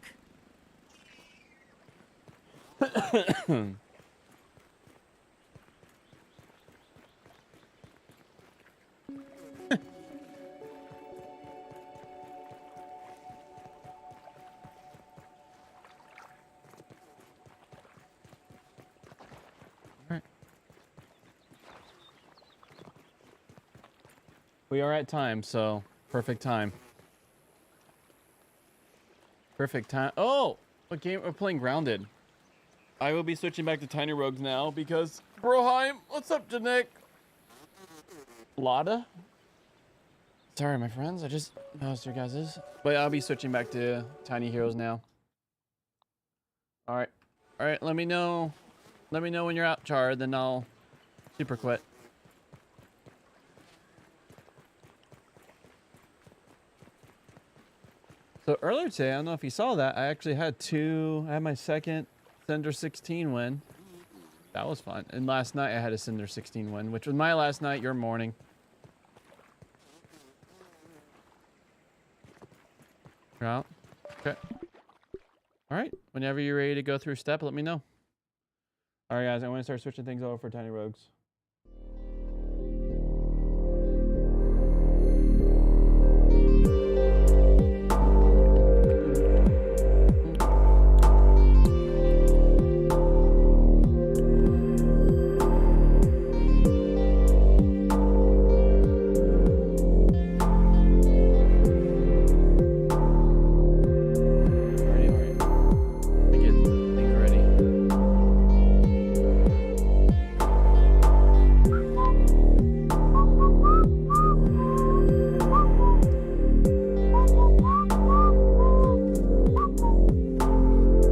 We are at time, so perfect time. Perfect time. Oh, what game? We're playing Grounded. I will be switching back to Tiny Rogues now because Broheim. What's up, Janik? Lada. Sorry, my friends. I just noticed your guys's. But I'll be switching back to Tiny Heroes now. All right. All right. Let me know. Let me know when you're out, Char. Then I'll super quit. So earlier today, I don't know if you saw that, I actually had I had my second Cinder 16 win. That was fun. And last night I had a Cinder 16 win, which was my last night, your morning. You're out? Okay. All right. Whenever you're ready to go through step, let me know. All right, guys, I'm going to start switching things over for Tiny Rogues.